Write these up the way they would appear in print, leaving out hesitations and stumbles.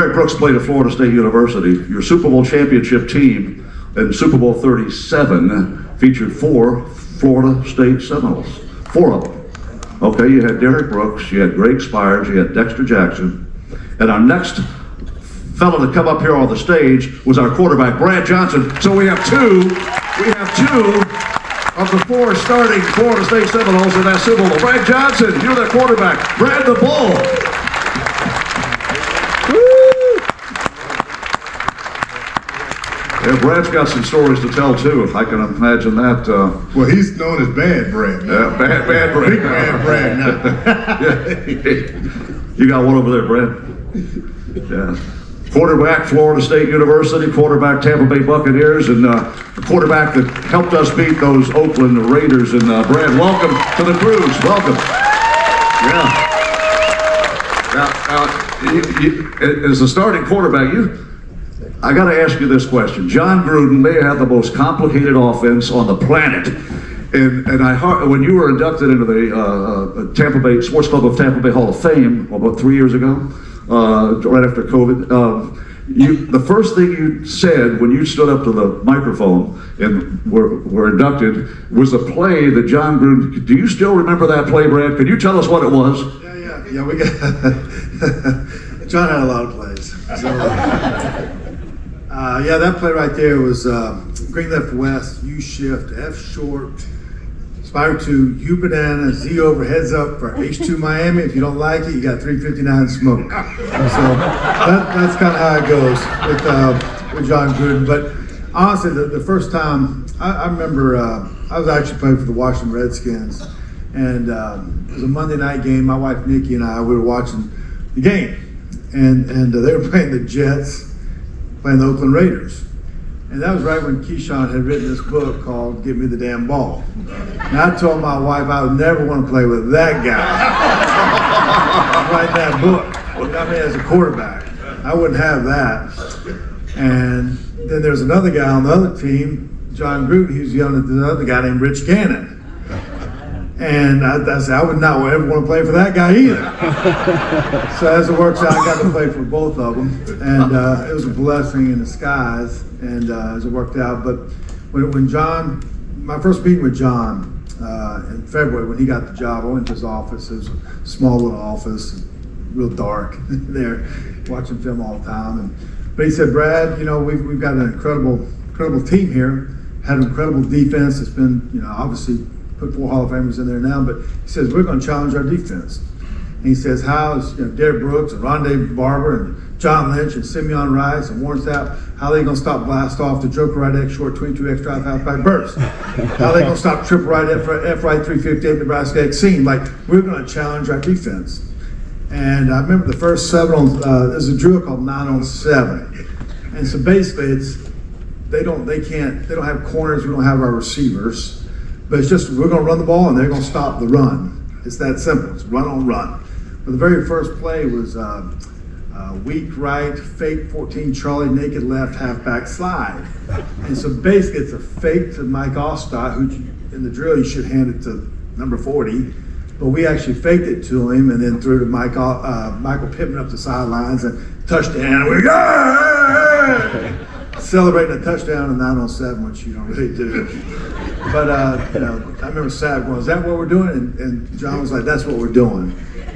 Derrick Brooks played at Florida State University. Your Super Bowl championship team in Super Bowl 37 featured 4 Florida State Seminoles. 4 of them. Okay, you had Derrick Brooks, you had Greg Spires, you had Dexter Jackson, and our next fellow to come up here on the stage was our quarterback, Brad Johnson. So we have two of the 4 starting Florida State Seminoles in that Super Bowl. Brad Johnson, you're the quarterback. Brad the Bull. Yeah, Brad's got some stories to tell too, if I can imagine that. Well, he's known as Bad Brad. Yeah, bad Brad. Big Bad Brad now. You got one over there, Brad. Yeah. Quarterback, Florida State University, quarterback, Tampa Bay Buccaneers, and the quarterback that helped us beat those Oakland Raiders. And Brad, welcome to the cruise. Welcome. Yeah. Now, as a starting quarterback, I got to ask you this question. John Gruden may have the most complicated offense on the planet. And when you were inducted into the Tampa Bay Sports Club of Tampa Bay Hall of Fame about 3 years ago, right after COVID, the first thing you said when you stood up to the microphone and were inducted was a play that John Gruden. Do you still remember that play, Brad? Could you tell us what it was? Yeah. We got John had a lot of plays. So, that play right there was green left west, U shift, F short, spire 2, U banana, Z over, heads up for H2 Miami. If you don't like it, you got 359 smoke. So that's kind of how it goes with John Gruden. But honestly, the first time, I remember I was actually playing for the Washington Redskins, and it was a Monday night game. My wife Nikki and we were watching the game, and they were playing the Jets, playing the Oakland Raiders. And that was right when Keyshawn had written this book called Give Me the Damn Ball. And I told my wife I would never want to play with that guy. Write that book. I mean, as a quarterback, I wouldn't have that. And then there's another guy on the other team, John Gruden. He was yelling at the other guy named Rich Gannon. And I said, I would not ever want to play for that guy either. So as it works out, I got to play for both of them. And it was a blessing in disguise, and as it worked out. But when John, my first meeting with John in February, when he got the job, I went to his office. It was a small little office, real dark there, watching film all the time. But he said, Brad, we've got an incredible team here, had an incredible defense. It's been, obviously, put 4 Hall of Famers in there now, but he says, we're going to challenge our defense. And he says, how's Derrick Brooks and Rondé Barber and John Lynch and Simeon Rice and Warren Sapp, how are they going to stop blast off the joker right X short 22X drive halfback burst? How are they going to stop triple right F right 358 Nebraska X seam? Like, we're going to challenge our defense. And I remember the first 7 on, there's a drill called 9 on 7. And so basically they don't have corners, we don't have our receivers. But it's just, we're going to run the ball and they're going to stop the run. It's that simple. It's run on run. But the very first play was weak right, fake 14 Charlie, naked left, halfback slide. And so basically it's a fake to Mike Ostad, who in the drill you should hand it to number 40. But we actually faked it to him and then threw to Michael Pittman up the sidelines and touchdown. And we go! Celebrating a touchdown in 9 on 7, which you don't really do. But I remember Sapp going, "Is that what we're doing?" And John was like, "That's what we're doing."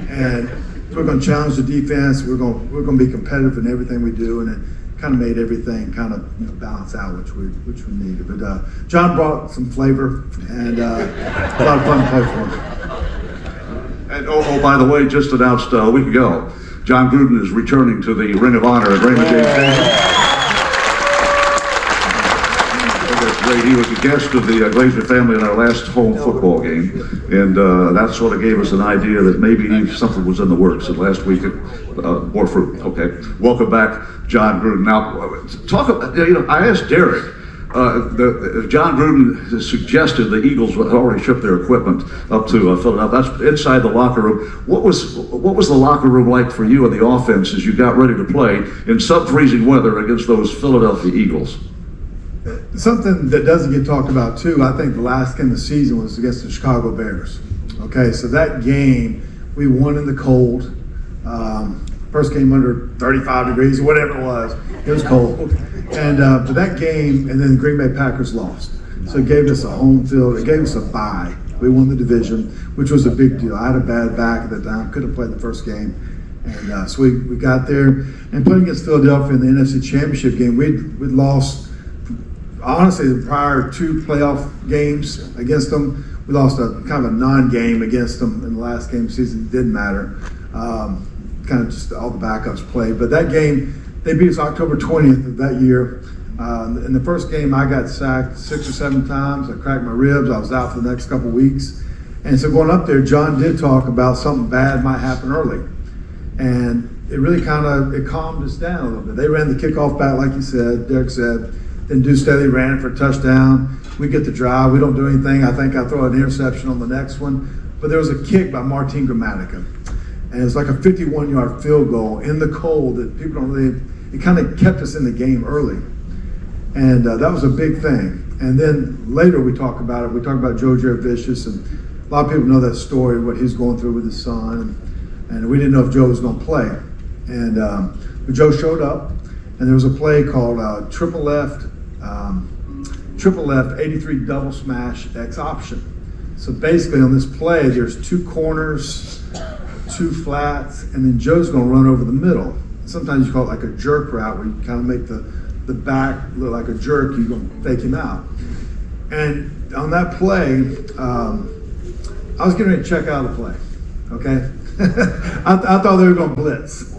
And we're going to challenge the defense. We're going to be competitive in everything we do, and it kind of made everything kind of balance out, which we needed. But John brought some flavor, and a lot of fun to play for him. And by the way, just announced a week ago, John Gruden is returning to the Ring of Honor at Raymond James Stadium. He was a guest of the Glazer family in our last home football game, and that sort of gave us an idea that maybe something was in the works. And last week, more fruit. Okay, welcome back, John Gruden. Now, talk about, I asked Derrick, John Gruden has suggested the Eagles had already shipped their equipment up to Philadelphia. That's inside the locker room. What was the locker room like for you and the offense as you got ready to play in sub-freezing weather against those Philadelphia Eagles? Something that doesn't get talked about too, I think the last game of the season was against the Chicago Bears. Okay, so that game we won in the cold. First game under 35 degrees or whatever it was. It was cold. And but that game, and then the Green Bay Packers lost. So it gave us a home field. It gave us a bye. We won the division, which was a big deal. I had a bad back at the time. Couldn't play the first game. And so we got there and playing against Philadelphia in the NFC Championship game. We'd lost, honestly, the prior 2 playoff games against them. We lost a kind of a non-game against them in the last game of the season. It didn't matter. Kind of just all the backups played. But that game, they beat us October 20th of that year. In the first game, I got sacked 6 or 7 times. I cracked my ribs. I was out for the next couple of weeks. And so going up there, John did talk about something bad might happen early. And it really it calmed us down a little bit. They ran the kickoff back, like you said, Derrick said. Then Deuce Staley ran it for a touchdown. We get the drive. We don't do anything. I think I throw an interception on the next one. But there was a kick by Martin Gramatica. And it was like a 51-yard field goal in the cold that people don't really, it kind of kept us in the game early. And that was a big thing. And then later we talk about it. We talk about Joe Vicious, and a lot of people know that story, what he's going through with his son. And we didn't know if Joe was going to play. And but Joe showed up, and there was a play called triple left 83 double smash X option. So basically on this play, there's 2 corners, 2 flats, and then Joe's going to run over the middle. Sometimes you call it like a jerk route, where you kind of make the back look like a jerk. You're going to fake him out. And on that play, I was getting ready to check out of the play. Okay. I thought they were going to blitz.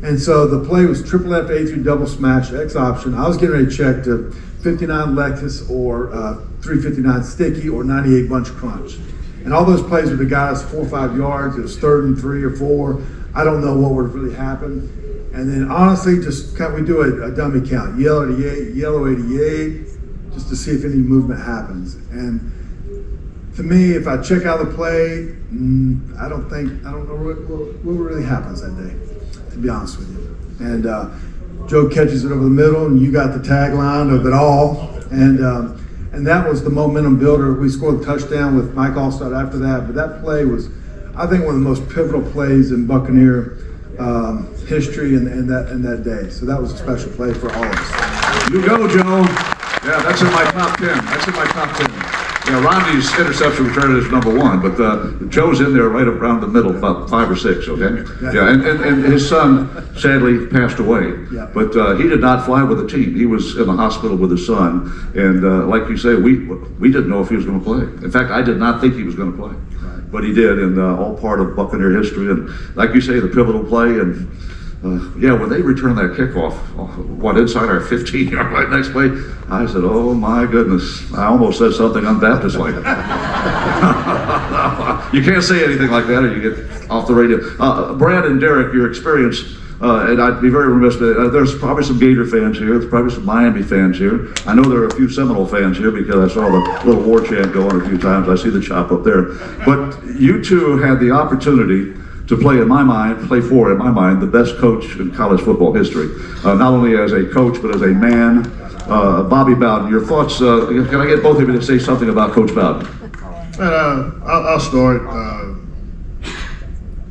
And so the play was triple left 83 double smash X option. I was getting ready to check to 59 Lexus or 359 sticky or 98 bunch crunch. And all those plays would have got us 4 or 5 yards. It was 3rd and 3 or 4. I don't know what would have really happened. And then honestly, we do a dummy count. Yellow 88, yellow 88, just to see if any movement happens. And to me, if I check out the play, I don't know what really happens that day, to be honest with you. And Joe catches it over the middle, and you got the tagline of it all. And that was the momentum builder. We scored a touchdown with Mike Allstott after that. But that play was, I think, one of the most pivotal plays in Buccaneer history in that day. So that was a special play for all of us. You go, Joe. Yeah, that's in my top 10. Yeah, Rodney's interception return is number 1, but Joe's in there right around the middle, about 5 or 6, okay? Yeah, and his son sadly passed away, Yeah. but he did not fly with the team. He was in the hospital with his son, and like you say, we didn't know if he was going to play. In fact, I did not think he was going to play, but he did, and all part of Buccaneer history, and like you say, the pivotal play, and when they returned that kickoff, inside our 15-yard line next play, I said, oh my goodness, I almost said something unbaptist-like. You can't say anything like that or you get off the radio. Brad and Derrick, your experience, and I'd be very remiss, there's probably some Gator fans here, there's probably some Miami fans here. I know there are a few Seminole fans here because I saw the little war chant going a few times. I see the chop up there. But you two had the opportunity to play, in my mind, the best coach in college football history. Not only as a coach, but as a man. Bobby Bowden, your thoughts, can I get both of you to say something about Coach Bowden? I'll start.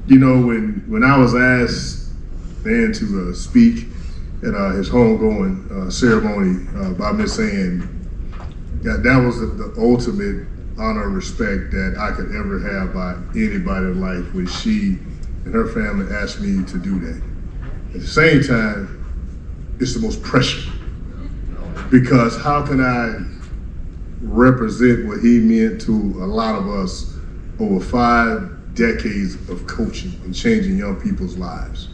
When I was asked then to speak at his homegoing ceremony by Miss Ann, that was the ultimate honor and respect that I could ever have by anybody in life when she and her family asked me to do that. At the same time, it's the most pressure, because how can I represent what he meant to a lot of us over 5 decades of coaching and changing young people's lives?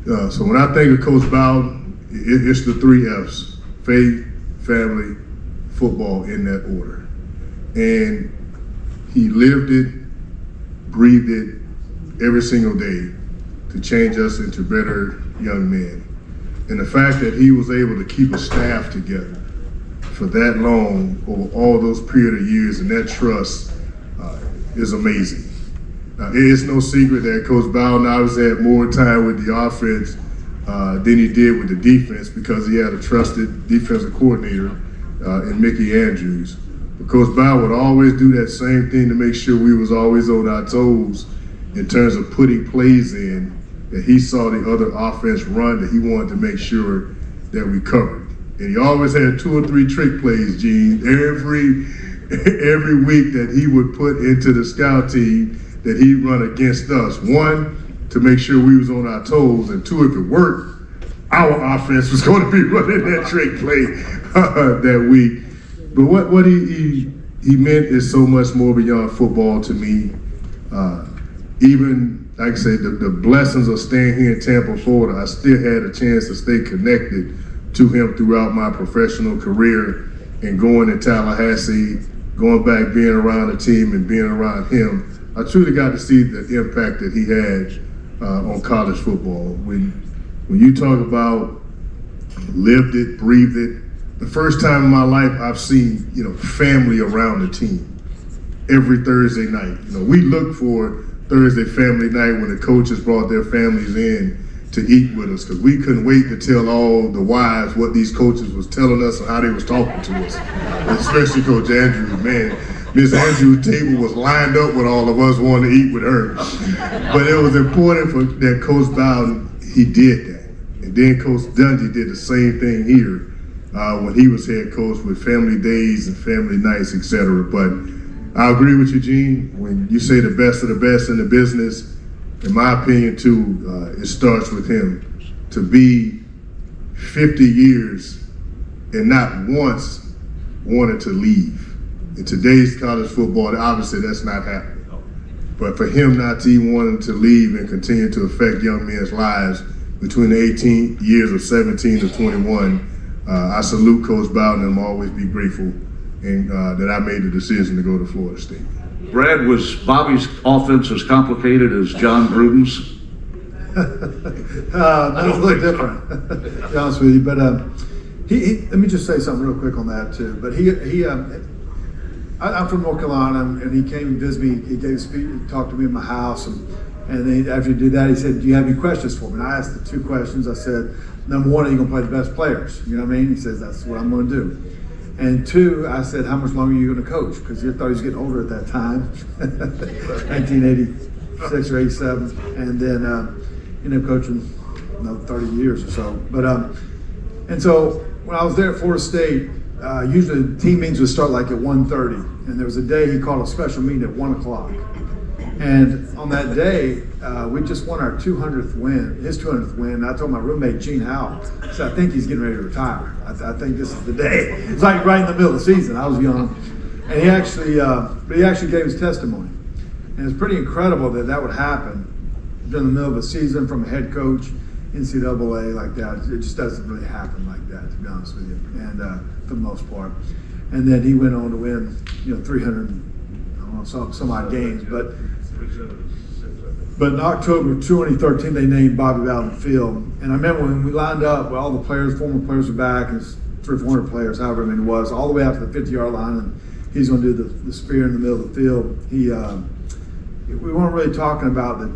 So when I think of Coach Bowden, it's the 3 F's: faith, family, football, in that order. And he lived it, breathed it every single day to change us into better young men. And the fact that he was able to keep a staff together for that long over all those period of years, and that trust is amazing. It's no secret that Coach Bowden obviously had more time with the offense than he did with the defense, because he had a trusted defensive coordinator in Mickey Andrews. But Coach Bowden would always do that same thing to make sure we was always on our toes in terms of putting plays in that he saw the other offense run that he wanted to make sure that we covered. And he always had 2 or 3 trick plays, Gene, every week that he would put into the scout team that he'd run against us. 1, to make sure we was on our toes, and 2, if it worked, our offense was going to be running that trick play that week. But what he meant is so much more beyond football to me. Even, like I say, the blessings of staying here in Tampa, Florida, I still had a chance to stay connected to him throughout my professional career, and going to Tallahassee, going back, being around the team and being around him. I truly got to see the impact that he had on college football. When you talk about lived it, breathed it, the first time in my life I've seen, family around the team every Thursday night. We look for Thursday family night when the coaches brought their families in to eat with us, because we couldn't wait to tell all the wives what these coaches was telling us and how they was talking to us. Especially Coach Andrews, man. Miss Andrews' table was lined up with all of us wanting to eat with her. But it was important for that Coach Bowden, he did that. And then Coach Dungy did the same thing here when he was head coach, with family days and family nights, etc. But I agree with you, Gene. When you say the best of the best in the business, in my opinion, too, it starts with him. To be 50 years and not once wanted to leave. In today's college football, obviously that's not happening. But for him not to even want to leave and continue to affect young men's lives between the 18 years of 17 to 21, I salute Coach Bowden, and I'll always be grateful that I made the decision to go to Florida State. Brad, was Bobby's offense as complicated as John Gruden's? That's a little different, to be honest with you. But let me just say something real quick on that too. But I'm from North Carolina, and he came and visited me. He gave a speech, he talked to me in my house, and then after he did that, he said, "Do you have any questions for me?" And I asked the 2 questions. I said, "Number 1, are you going to play the best players?" You know what I mean? He says, "That's what I'm going to do." And 2, I said, "How much longer are you going to coach?" Because he thought he was getting older at that time, 1986 or 87, and then ended up coaching 30 years or so. But and so when I was there at Florida State, usually the team meetings would start like at 1:30, and there was a day he called a special meeting at 1 o'clock. And on that day, we just won our 200th win, his 200th win. I told my roommate, Gene Howell, I said, "I think he's getting ready to retire. I think this is the day." It's like right in the middle of the season. I was young. And he actually gave his testimony. And it's pretty incredible that would happen during the middle of a season from a head coach, NCAA like that. It just doesn't really happen like that, to be honest with you, and for the most part. And then he went on to win, 300, some odd games. But in October 2013, they named Bobby Bowden Field. And I remember when we lined up, all the players, former players were back, and 300 or 400 players, however many it was, all the way out to the 50-yard line, and he's going to do the spear in the middle of the field. We weren't really talking about the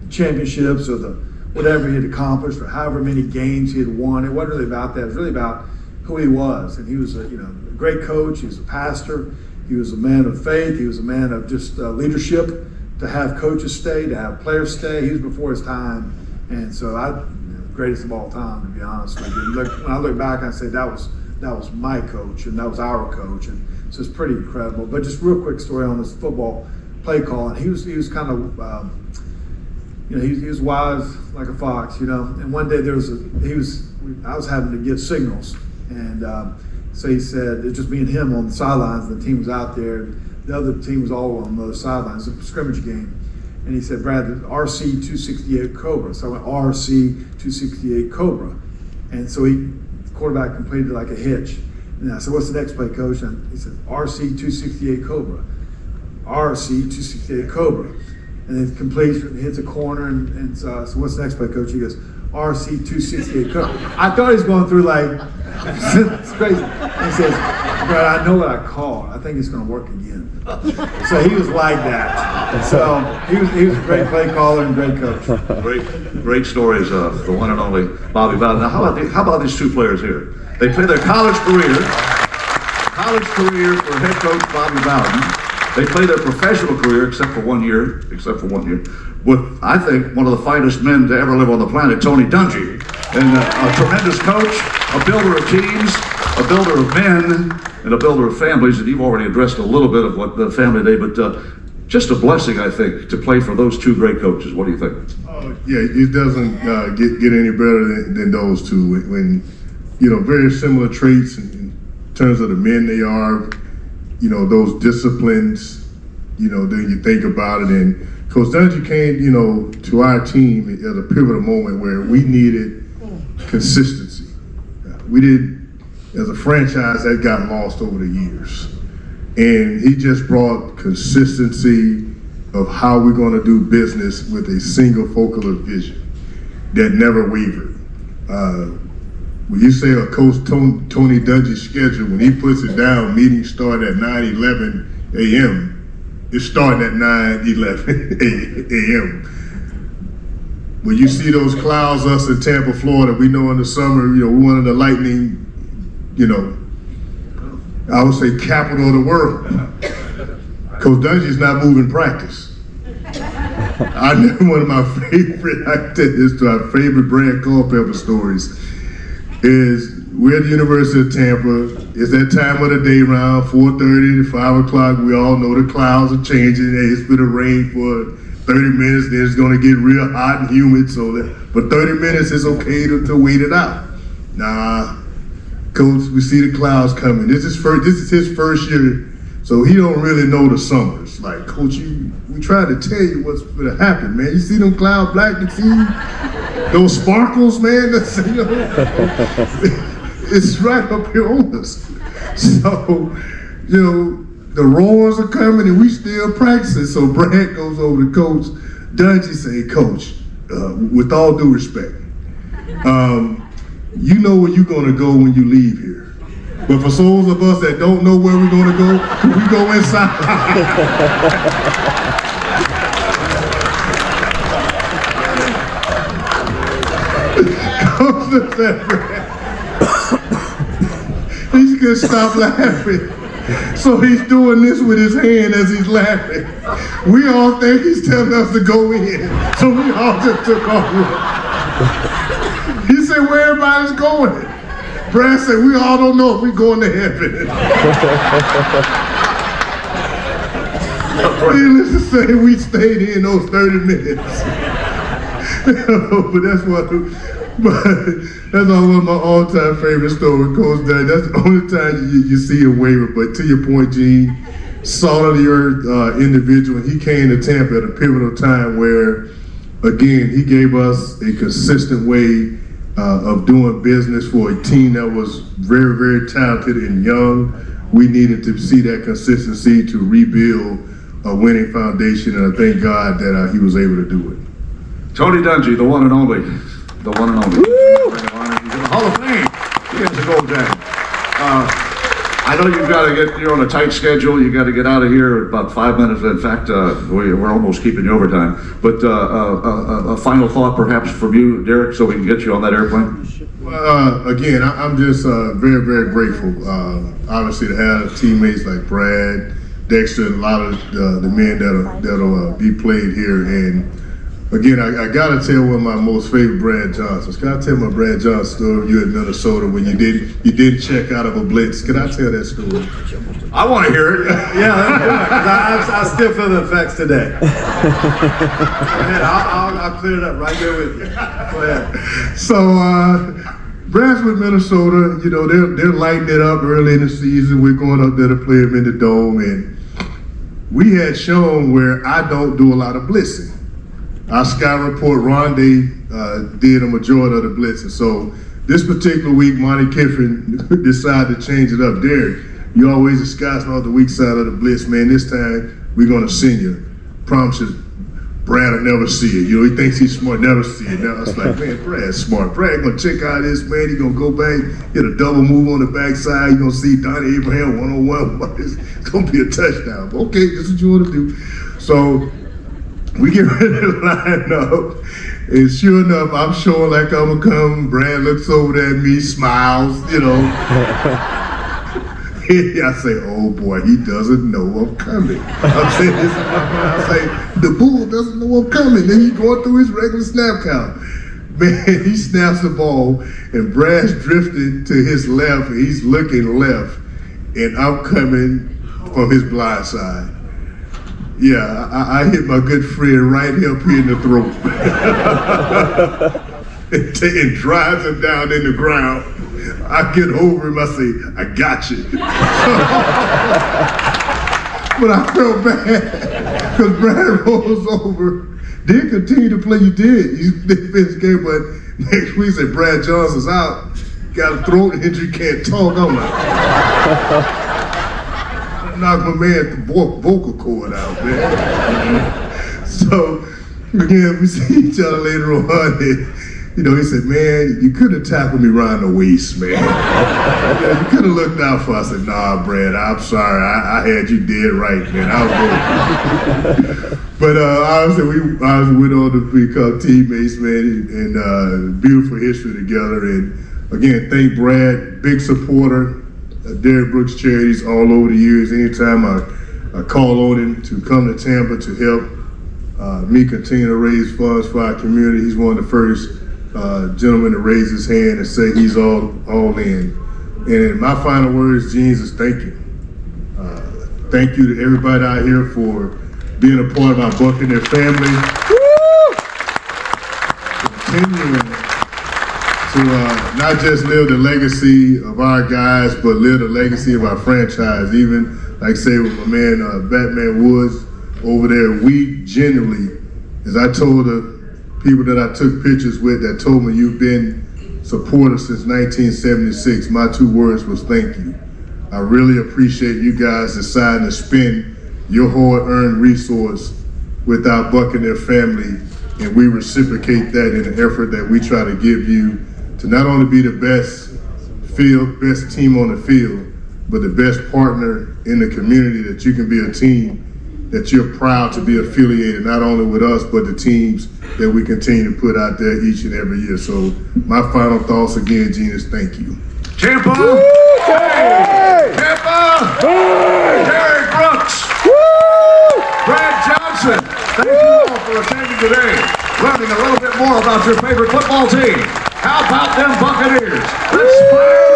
championships or the whatever he had accomplished or however many games he had won. It wasn't really about that. It was really about who he was. And he was a great coach. He was a pastor. He was a man of faith. He was a man of just leadership. To have coaches stay, to have players stay, he was before his time, and so greatest of all time, to be honest with you. When I look back, I say that was my coach, and that was our coach, and so it's pretty incredible. But just real quick story on this football play calling. He was kind of he was wise like a fox, And one day I was having to give signals, and so he said it's just me and him on the sidelines, and the team was out there. The other team was all on the other sidelines. It was a scrimmage game. And he said, "Brad, RC 268 Cobra." So I went, "RC 268 Cobra." And so the quarterback completed like a hitch. And I said, "What's the next play, Coach?" And he said, "RC 268 Cobra. RC 268 Cobra." And then completes, hits a corner, and so I said, "What's the next play, Coach?" He goes, "RC 268 Cobra." I thought he was going through like, it's crazy. And he says, "Brad, I know what I called. I think it's going to work again." So he was like that. So he was a great play caller and great coach. Great stories of the one and only Bobby Bowden. Now, how about these 2 players here? They play their college career for head coach Bobby Bowden, They play their professional career, except for 1 year, with, I think, one of the finest men to ever live on the planet, Tony Dungy. And a tremendous coach, a builder of teams, a builder of men, and a builder of families. And you've already addressed a little bit of what the family day, but just a blessing, I think, to play for those two great coaches. What do you think? Yeah, it doesn't get any better than those two. When, very similar traits in terms of the men they are, those disciplines, then you think about it. And Coach Dungy came, to our team at a pivotal moment where we needed consistency. We did, as a franchise, that got lost over the years. And he just brought consistency of how we're going to do business with a single focal vision that never wavered. When you say a Coach Tony Dungy's schedule, when he puts it down, meetings start at 9:11 a.m., it started at 9:11 a.m. When you see those clouds, us in Tampa, Florida, we know in the summer, we're one of the lightning, I would say capital of the world. Coach Dungy's not moving practice. I know one of my favorite, I tell this to our favorite Brad Culpepper stories, is we're at the University of Tampa. It's that time of the day around 4:30 to 5 o'clock. We all know the clouds are changing. Hey, it's been a rain for 30 minutes. Then it's going to get real hot and humid. So that for 30 minutes, it's okay to wait it out. Nah, Coach, we see the clouds coming. This is his first year, so he don't really know the summers. Like, Coach, we tried to tell you what's going to happen, man. You see them clouds black? You see those sparkles, man? It's right up here on us. So, the roars are coming and we still practicing. So Brad goes over to Coach Dungy, say, Coach, with all due respect, you know where you're gonna go when you leave here. But for those of us that don't know where we're gonna go, we go inside. He couldn't stop laughing. So he's doing this with his hand as he's laughing. We all think he's telling us to go in. So we all just took off. He said, where everybody's going? Brad said, we all don't know if we're going to heaven. Needless to say, we stayed in those 30 minutes. But that's one of my all-time favorite stories, Coach Dungy. That's the only time you see him waver. But to your point, Gene, salt of the earth individual. He came to Tampa at a pivotal time where, again, he gave us a consistent way of doing business for a team that was very, very talented and young. We needed to see that consistency to rebuild a winning foundation, and I thank God that he was able to do it. Tony Dungy, the one and only. The one and only. Woo! He's in the Hall of Fame. He gets a gold jacket. I know you're on a tight schedule. You got to get out of here in about 5 minutes. In fact, we're almost keeping you overtime. But a final thought perhaps from you, Derrick, so we can get you on that airplane? Again, I'm just very, very grateful. Obviously to have teammates like Brad, Dexter, and a lot of the men that'll be played here. And again, I gotta tell one of my most favorite Brad Johnsons. Can I tell my Brad Johnson story of you in Minnesota when you didn't check out of a blitz? Can I tell that story? I want to hear it. Yeah, I still feel the effects today. Go ahead, I'll clear it up right there with you. Go ahead. So, Brad's with Minnesota. They're lighting it up early in the season. We're going up there to play them in the dome, and we had shown where I don't do a lot of blitzing. Our scout report, Rondé did a majority of the blitzing. So this particular week, Monty Kiffin decided to change it up. Derrick, you always the scouts on the weak side of the blitz, man. This time we're gonna send you. Promise you, Brad will never see it. He thinks he's smart, never see it. Now it's like, man, Brad's smart. Brad gonna check out this, man. He gonna go back, get a double move on the backside. You gonna see Donnie Abraham one-on-one. It's gonna be a touchdown. But okay, this is what you wanna do. So we get ready to line up, and sure enough, I'm showing like I'm gonna come. Brad looks over at me, smiles, I say, oh boy, he doesn't know I'm coming. I'm saying this in my mind. I say, the bull doesn't know I'm coming. Then he's going through his regular snap count. Man, he snaps the ball, and Brad's drifted to his left, and he's looking left, and I'm coming from his blind side. Yeah, I hit my good friend right here up here in the throat. and drives him down in the ground. I get over him, I say, I got you. But I felt bad, because Brad rolls over. Did continue to play, you did. You finished the game, but next week said Brad Johnson's out. Got a throat injury, can't talk. I'm like, knocked my man vocal cord out, man. So, again, we see each other later on. And, you know, he said, man, you could have tackled me around the waist, man. You could have looked out for us. I said, nah, Brad, I'm sorry. I had you dead right, man. I was good. But obviously, we went on to become teammates, man, and beautiful history together. And again, thank Brad, big supporter, Derrick Brooks Charities all over the years. Anytime I call on him to come to Tampa to help me continue to raise funds for our community, he's one of the first gentlemen to raise his hand and say he's all in. And my final words, Jeans, is thank you. Thank you to everybody out here for being a part of our Buccaneer family. Continuing to not just live the legacy of our guys, but live the legacy of our franchise. Even, like say, with my man Batman Woods over there, we genuinely, as I told the people that I took pictures with that told me you've been supporters since 1976, my 2 words was thank you. I really appreciate you guys deciding to spend your hard-earned resource with our Buccaneer family, and we reciprocate that in an effort that we try to give you to not only be the best team on the field, but the best partner in the community, that you can be a team that you're proud to be affiliated not only with us, but the teams that we continue to put out there each and every year. So my final thoughts again, Gene, is thank you. Tampa! Hey! Tampa! Hey! Derrick Brooks! Brad Johnson! Thank you all for attending today, learning a little bit more about your favorite football team. How about them Buccaneers? Let's fire